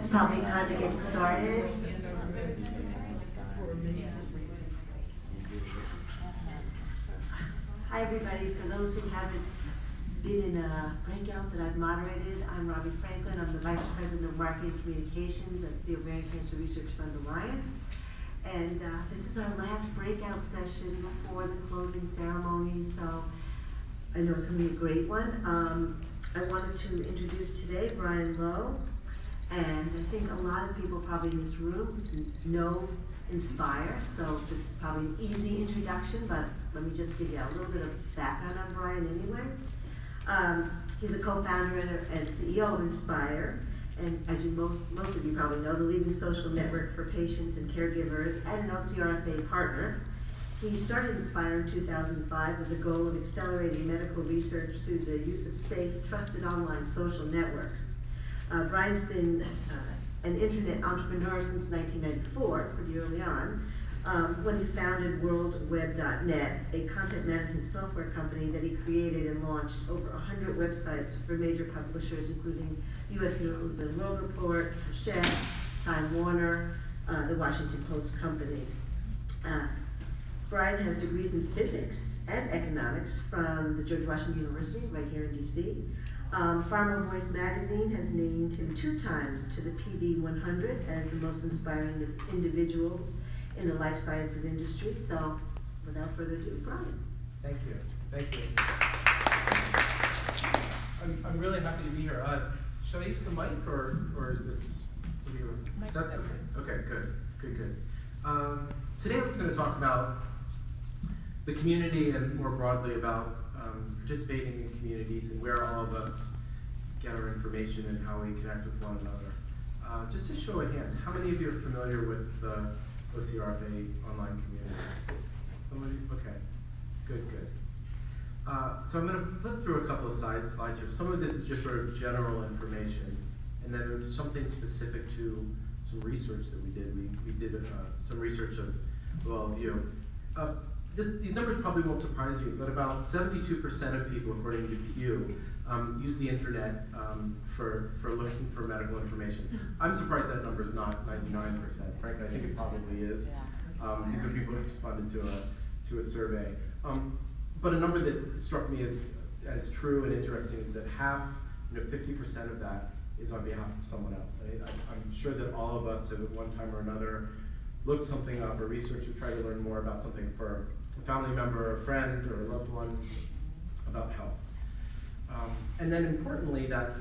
It's probably time to get started. Hi everybody, for those who haven't been in a breakout that I've moderated, I'm Robbie Franklin. I'm the Vice President of Marketing Communications at the Ovarian Cancer Research Fund Alliance. And this is our last breakout session before the closing ceremony, so I know it's going to be a great one. I wanted to introduce today Brian Loew, and I think a lot of people probably in this room know Inspire, so this is probably an easy introduction, but let me just give you a little bit of background on Brian anyway. He's a co-founder and CEO of Inspire, and as you most of you probably know, the leading social network for patients and caregivers and an OCRFA partner. He started Inspire in 2005 with the goal of accelerating medical research through the use of safe, trusted online social networks. Brian's been an internet entrepreneur since 1994, pretty early on, when he founded WorldWeb.net, a content management software company that he created and launched over 100 websites for major publishers, including U.S. News and World Report, Chef, Time Warner, the Washington Post Company. Brian has degrees in physics and economics from the George Washington University, right here in D.C. Farmer Voice magazine has named him 2 times to the PB 100 as the most inspiring individuals in the life sciences industry. So, without further ado, Brian. Thank you. Thank you. I'm really happy to be here. Should I use the mic or is this? That's okay. Okay, good. Today I was going to talk about the community and more broadly about participating in communities and where all of us get our information and how we connect with one another. Just to show of hands, how many of you are familiar with the OCRFA online community? Somebody? Okay, good. So I'm going to flip through a couple of slides here. Some of this is just sort of general information, and then there's something specific to some research that we did. We did some research of all of you. These numbers probably won't surprise you, but about 72% of people, according to Pew, use the internet for looking for medical information. I'm surprised that number is not 99%. Frankly, I think it probably is. These are people who responded to a survey. But a number that struck me as true and interesting is that 50% of that is on behalf of someone else. I'm sure that all of us have at one time or another looked something up or researched or tried to learn more about something for a family member, or a friend, or a loved one about health. And then importantly, that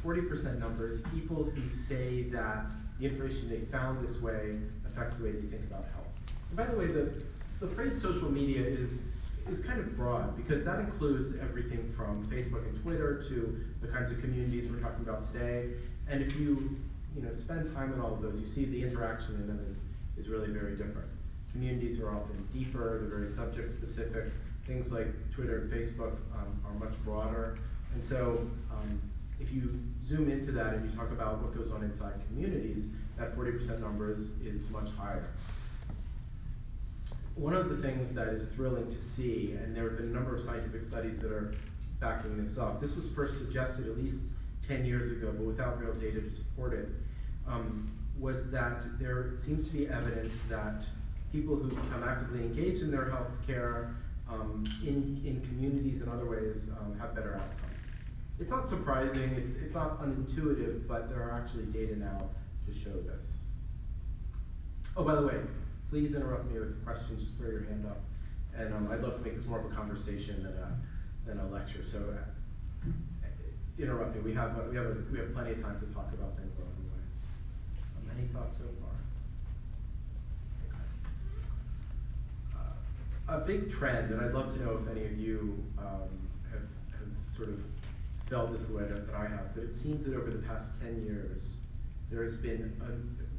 40% number is people who say that the information they found this way affects the way they think about health. And by the way, the phrase social media is kind of broad because that includes everything from Facebook and Twitter to the kinds of communities we're talking about today. And if you spend time in all of those, you see the interaction in them is really very different. Communities are often deeper, they're very subject specific. Things like Twitter and Facebook are much broader. And so if you zoom into that and you talk about what goes on inside communities, that 40% number is much higher. One of the things that is thrilling to see, and there have been a number of scientific studies that are backing this up, this was first suggested at least 10 years ago, but without real data to support it, was that there seems to be evidence that people who become actively engaged in their health care in communities and other ways have better outcomes. It's not surprising, it's not unintuitive, but there are actually data now to show this. Oh, by the way, please interrupt me with questions, just throw your hand up. And I'd love to make this more of a conversation than a lecture, so interrupt me. We have plenty of time to talk about things along the way. Any thoughts so far? A big trend, and I'd love to know if any of you have sort of felt this the way that I have, but it seems that over the past 10 years, there has been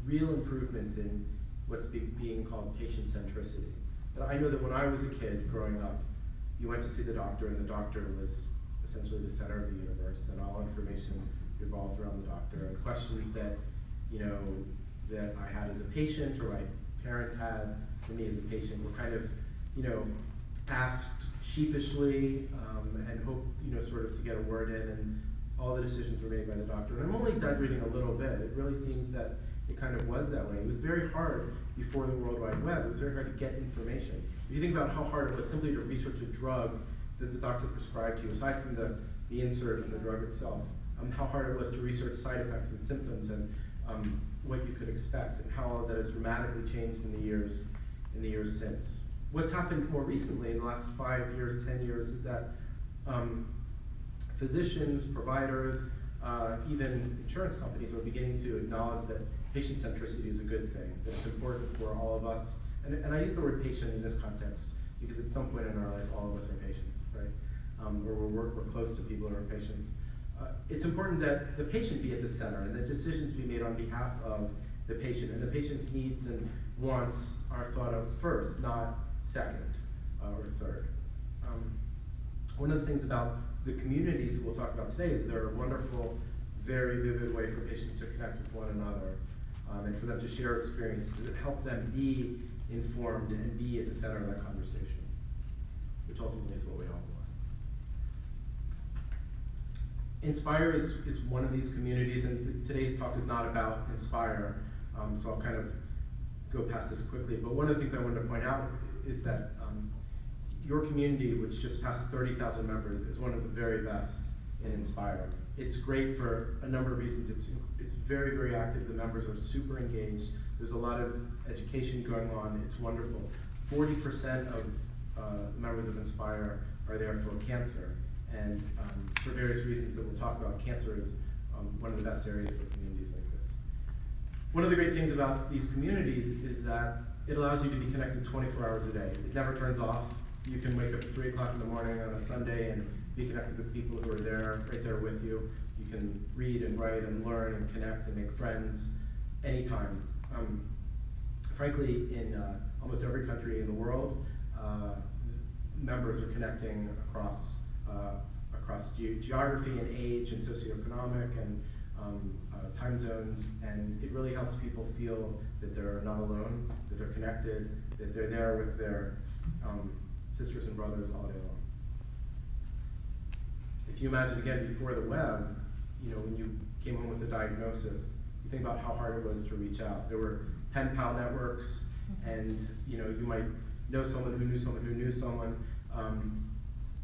real improvements in what's being called patient centricity. But I know that when I was a kid growing up, you went to see the doctor, and the doctor was essentially the center of the universe, and all information revolved around the doctor, and questions that I had as a patient or my parents had for me as a patient were kind of asked sheepishly and hoped sort of to get a word in, and all the decisions were made by the doctor. And I'm only exaggerating a little bit. It really seems that it kind of was that way. It was very hard before the World Wide Web. It was very hard to get information. If you think about how hard it was simply to research a drug that the doctor prescribed to you, aside from the insert and the drug itself, how hard it was to research side effects and symptoms and what you could expect, and how all of that has dramatically changed in the years since. What's happened more recently in the last 5 years, 10 years, is that physicians, providers, even insurance companies are beginning to acknowledge that patient centricity is a good thing, that it's important for all of us. And I use the word patient in this context because at some point in our life, all of us are patients, right? Or we're close to people who are patients. It's important that the patient be at the center and that decisions be made on behalf of the patient, and the patient's needs and wants are thought of first, not second or third. One of the things about the communities that we'll talk about today is they're a wonderful, very vivid way for patients to connect with one another and for them to share experiences that help them be informed and be at the center of that conversation, which ultimately is what we all want. Inspire is one of these communities, and today's talk is not about Inspire, so I'll kind of go past this quickly. But one of the things I wanted to point out is that your community, which just passed 30,000 members, is one of the very best in Inspire. It's great for a number of reasons. It's very, very active. The members are super engaged. There's a lot of education going on. It's wonderful. 40% of members of Inspire are there for cancer. And for various reasons that we'll talk about, cancer is one of the best areas for communities like this. One of the great things about these communities is that it allows you to be connected 24 hours a day. It never turns off. You can wake up at 3 o'clock in the morning on a Sunday and be connected with people who are there, right there with you. You can read and write and learn and connect and make friends anytime. Frankly, in almost every country in the world, members are connecting across geography and age and socioeconomic and time zones, and it really helps people feel that they're not alone, that they're connected, that they're there with their sisters and brothers all day long. If you imagine again before the web, when you came home with a diagnosis, you think about how hard it was to reach out. There were pen pal networks, and you might know someone who knew someone who knew someone,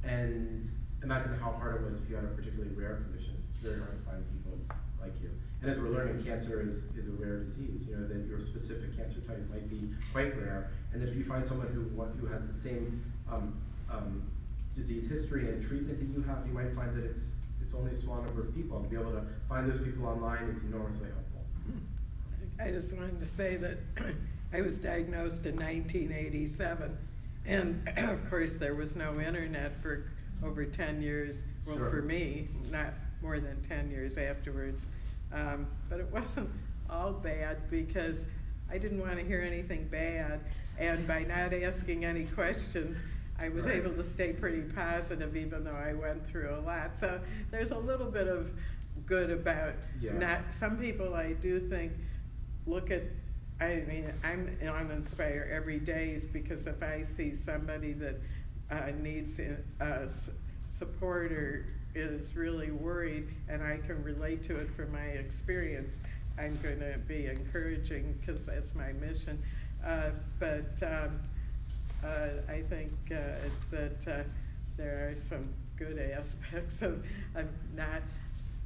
and imagine how hard it was if you had a particularly rare condition. It's very hard to find people like you. And as we're learning, cancer is a rare disease. That your specific cancer type might be quite rare, and that if you find someone who has the same disease history and treatment that you have, you might find that it's only a small number of people. And to be able to find those people online is enormously helpful. I just wanted to say that I was diagnosed in 1987, and of course there was no internet for over 10 years. Well, Sure. for me, not more than 10 years afterwards. But it wasn't all bad because I didn't want to hear anything bad, and by not asking any questions, I was Right. able to stay pretty positive even though I went through a lot. So there's a little bit of good about not, some people I do think I'm on Inspire every day because if I see somebody that needs support or is really worried and I can relate to it from my experience, I'm going to be encouraging because that's my mission. But I think that there are some good aspects of not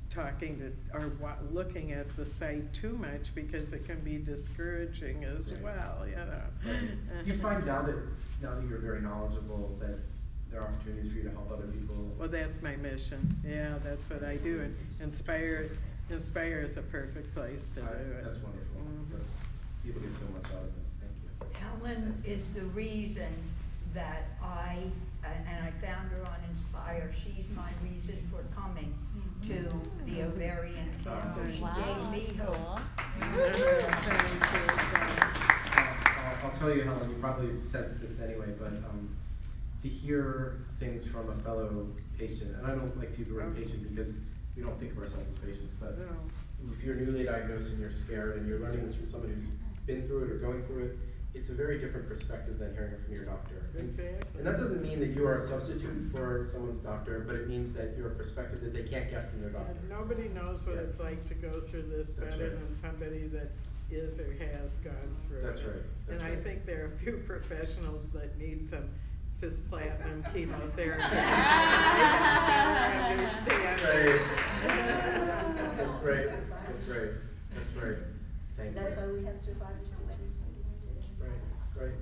talking to or looking at the site too much because it can be discouraging as well. Right. Do you find now that you're very knowledgeable that there are opportunities for you to help other people? Well, that's my mission. Yeah, that's what I do. And Inspire is a perfect place to do it. That's wonderful. Mm-hmm. People get so much out of it. Thank you. Helen is the reason that I found her on Inspire. She's my reason for coming to the ovarian cancer. She gave me hope. I'll tell you, Helen, you probably sensed this anyway, but to hear things from a fellow patient, and I don't like to use the word patient because we don't think of ourselves as patients, but if you're newly diagnosed and you're scared and you're learning this from somebody who's been through it or going through it, it's a very different perspective than hearing it from your doctor. Exactly. And that doesn't mean that you are a substitute for someone's doctor, but it means that you're a perspective that they can't get from their doctor. And nobody knows what Yeah. it's like to go through this That's better right. than somebody that is or has gone through That's it. right. And That's I right. think there are a few professionals that need some cisplatin chemotherapy. I understand. Right. That's right. That's right. That's right. Thank you. That's why we have survivors teaching students too. Right.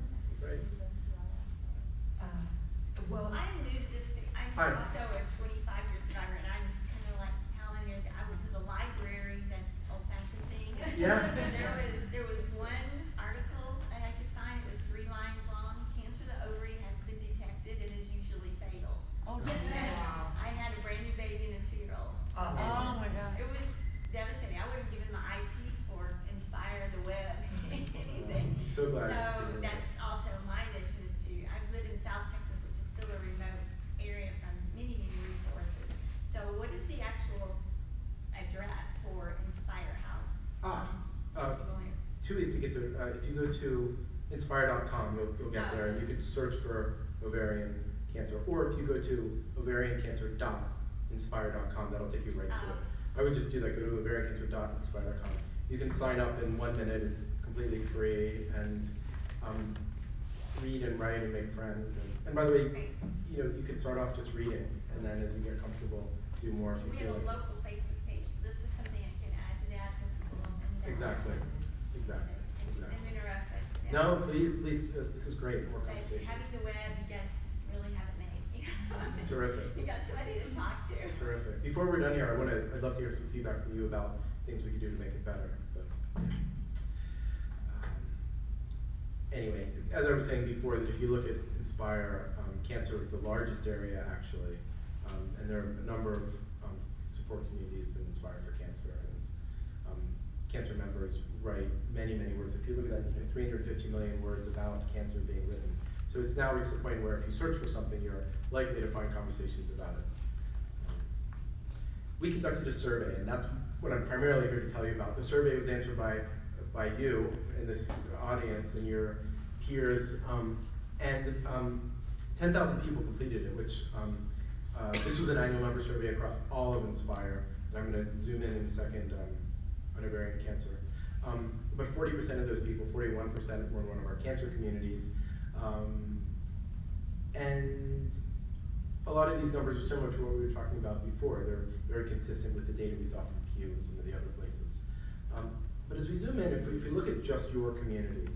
Well, I'm new to this thing. I'm Hi. also a 25-year survivor, and I'm kind of like Helen. I went to the library, that old-fashioned thing. Yeah. And there was one article that I could find. It was 3 lines long. Cancer of the ovary has been detected and is usually fatal. Oh, And yes. I had a brand new baby and a 2-year-old. Oh, my God. It was devastating. I would have given my eye teeth for Inspire, the web, anything. I'm so glad. So to- that's also my mission is to, I live in South Texas, which is still a remote area from many, many resources. So what is the actual address for Inspire? How? People here? 2 ways to get there. If you go to inspire.com, you'll get there, and you could search for ovarian cancer. Or if you go to ovariancancer.inspire.com, that'll take you right to it. I would just do that. Go to ovariancancer.inspire.com. You can sign up in 1 minute. It's completely free, and read and write and make friends. And by the way, Great. you can start off just reading, and then as you get comfortable, do more if you We feel have a like. local Facebook page. This is something I can add to that so people will know. Exactly. Didn't interrupt, but. yeah. No, please, this is great, more But conversation. having the web, you guys really have it made. Terrific. You got somebody to talk to. Terrific. Before we're done here, I'd love to hear some feedback from you about things we could do to make it better, but, yeah. Anyway, as I was saying before, that if you look at Inspire, cancer is the largest area actually, and there are a number of support communities in Inspire for Cancer, and cancer members write many, many words. If you look at that, 350 million words about cancer being written. So it's now reached the point where if you search for something, you're likely to find conversations about it. We conducted a survey, and that's what I'm primarily here to tell you about. The survey was answered by you in this audience and your peers, and 10,000 people completed it, which this was an annual member survey across all of Inspire, and I'm going to zoom in a second on ovarian cancer. But 40% of those people, 41% were in one of our cancer communities, and a lot of these numbers are similar to what we were talking about before. They're very consistent with the data we saw from Pew and some of the other places. But as we zoom in, if we look at just your community,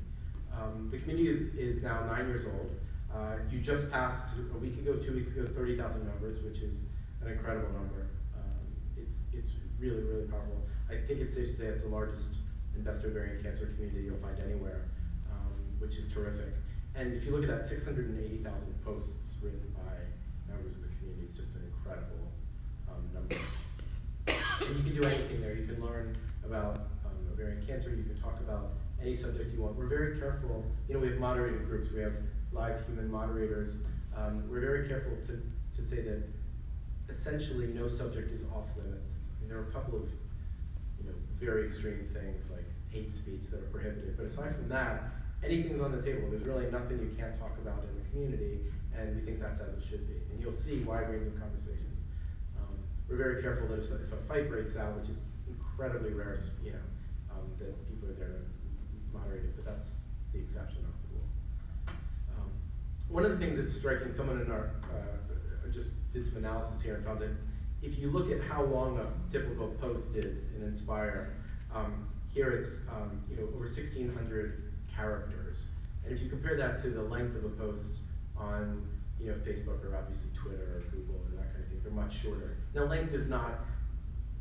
the community is now 9 years old. You just passed a week ago, 2 weeks ago, 30,000 members, which is an incredible number. It's really, really powerful. I think it's safe to say it's the largest investor ovarian cancer community you'll find anywhere, which is terrific. And if you look at that, 680,000 posts written by members of the community is just an incredible number. And you can do anything there. You can learn about ovarian cancer. You can talk about any subject you want. We're very careful. We have moderated groups. We have live human moderators. We're very careful to say that essentially no subject is off limits. And there are a couple of very extreme things like hate speech that are prohibited. But aside from that, anything's on the table. There's really nothing you can't talk about in the community, and we think that's as it should be. And you'll see wide range of conversations. We're very careful that if a fight breaks out, which is incredibly rare, that people are there to moderate it, but that's the exception, not the rule. One of the things that's striking, someone in our, just did some analysis here and found that if you look at how long a typical post is in Inspire, here it's over 1,600 characters. And if you compare that to the length of a post on Facebook or obviously Twitter or Google and that kind of thing, they're much shorter. Now length is not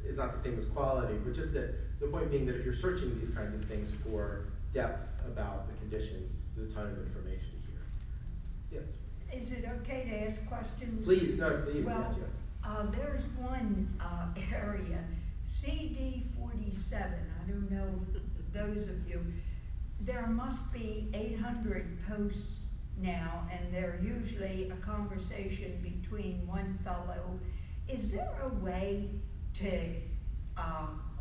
the same as quality, but just that the point being that if you're searching these kinds of things for depth about the condition, there's a ton of information here. Yes? Is it okay to ask questions? Please, no, please, Well, yes. there's one area, CD 47, I don't know if those of you, there must be 800 posts now, and they're usually a conversation between one fellow. Is there a way to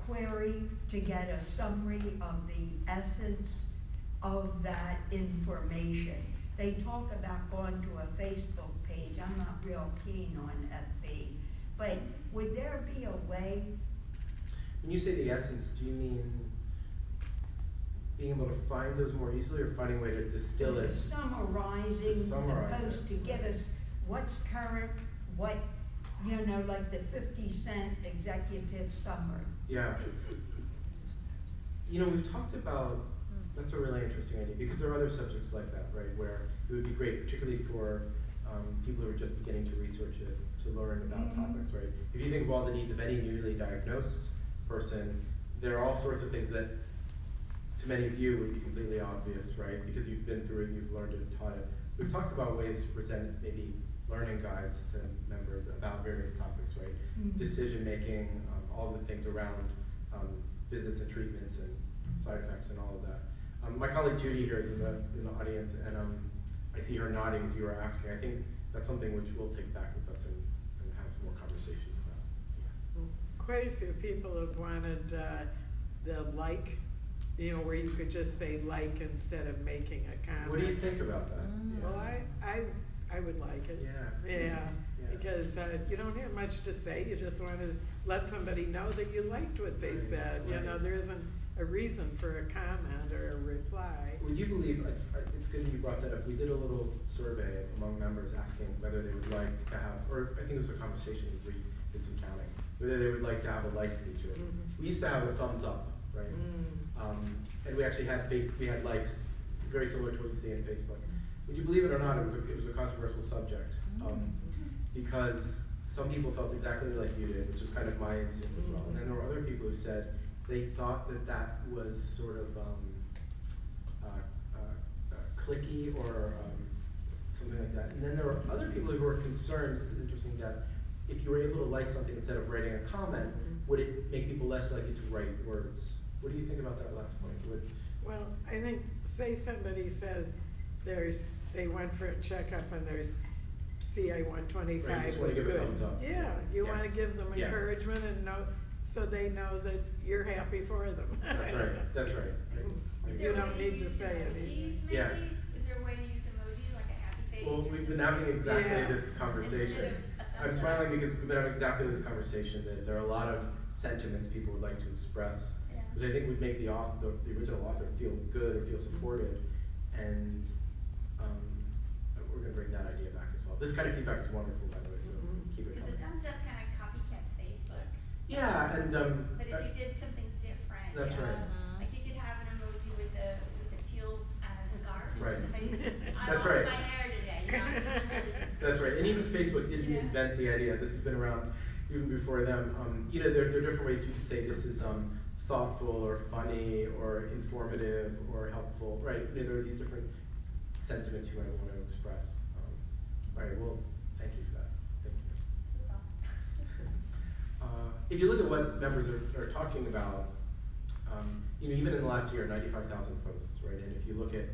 query to get a summary of the essence of that information. They talk about going to a Facebook page. I'm not real keen on FB, but would there be a way? When you say the essence, do you mean being able to find those more easily, or finding a way to distill it? Summarizing the Summarize post it. to give us what's current, what, like the 50-cent executive summary. Yeah. We've talked about, that's a really interesting idea, because there are other subjects like that, right, where it would be great, particularly for people who are just beginning to research it, to learn about topics, right? If you think of all the needs of any newly diagnosed person, there are all sorts of things that, to many of you, would be completely obvious, right? Because you've been through it, you've learned it, taught it. We've talked about ways to present maybe learning guides to members about various topics, right? Decision making, all the things around visits and treatments and side effects and all of that. My colleague Judy here is in the audience, and I see her nodding as you were asking. I think that's something which we'll take back with us and have more conversations about. Yeah. Quite a few people have wanted the like, where you could just say like instead of making a comment. What do you think about that? Yeah. Well, I would like it. Yeah. Yeah, because you don't have much to say. You just want to let somebody know that you liked what they said. Right. There isn't a reason for a comment or a reply. Would you believe, it's good that you brought that up, we did a little survey among members asking whether they would like to have, or I think it was a conversation we did some counting, whether they would like to have a like feature. We used to have a thumbs up, right? And we actually had we had likes, very similar to what you see in Facebook. Would you believe it or not, it was a controversial subject, because some people felt exactly like you did, which is kind of my instinct as well. And then there were other people who said they thought that was sort of clicky or something like that. And then there were other people who were concerned, this is interesting, that if you were able to like something instead of writing a comment, would it make people less likely to write words? What do you think about that last point? Well, I think, say somebody said they went for a checkup and there's CA 125 Right, you just wanna was give a good. thumbs up. Yeah, you Yeah. want to give them Yeah. encouragement and so they know that you're happy for them. That's right, that's right. Is You there a don't way to need to use say emojis, anything. maybe? Yeah. Is there a way to use emojis, like a happy face? Well, or we've been something? having exactly Yeah. this conversation. Instead of a I'm thumbs smiling up. because we've been having exactly this conversation, that there are a lot of sentiments people would like to express, Yeah. which I think would make the original author feel good or feel supported, and we're going to bring that idea back as well. This kind of feedback is wonderful, by the way, so keep it Because the coming. thumbs up kind of copycats Facebook. Yeah, and But if you did something different, That's right. like you could have an emoji with a teal scarf, or Right. somebody, I That's lost right. my hair today, That's right, and even Facebook didn't Yeah. invent the idea. This has been around even before them. There are different ways you can say this is thoughtful or funny or informative or helpful, right? There are these different sentiments you might want to express. All right, well, thank you for that. Thank you. If you look at what members are talking about, even in the last year, 95,000 posts, right? And if you look at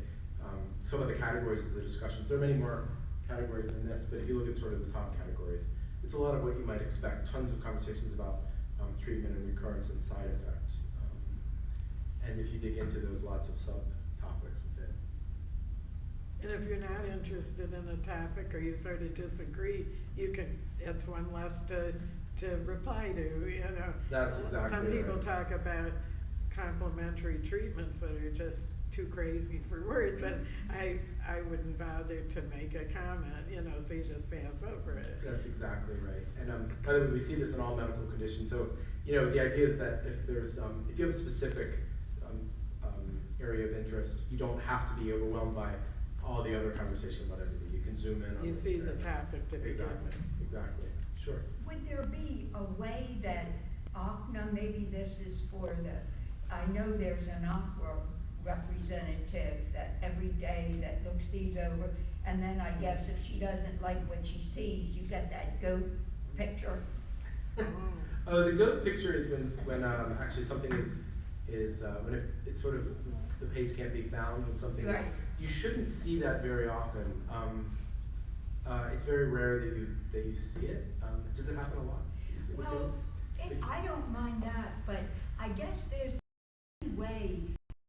some of the categories of the discussions, there are many more categories than this, but if you look at sort of the top categories, it's a lot of what you might expect. Tons of conversations about treatment and recurrence and side effects. And if you dig into those, lots of subtopics within. And if you're not interested in a topic or you sort of disagree, it's one less to reply to, That's exactly Some people right. talk about complementary treatments that are just too crazy for words, and I wouldn't bother to make a comment, so you just pass over it. That's exactly right. And by the way, we see this in all medical conditions. So, the idea is that if you have a specific area of interest, you don't have to be overwhelmed by all the other conversation about everything. You can zoom in on You it. see the topic to begin Exactly, with. exactly. Sure. Would there be a way that OCNA, maybe this is for I know there's an OCRA representative that every day that looks these over, and then I guess if she doesn't like what she sees, you get that goat picture. Oh, the goat picture is when actually something is when it's sort of the page can't be found when something. Right. You shouldn't see that very often. It's very rare that you see it. Does it happen a lot? Do you see the Well, goat? I don't mind that, but I guess there's a way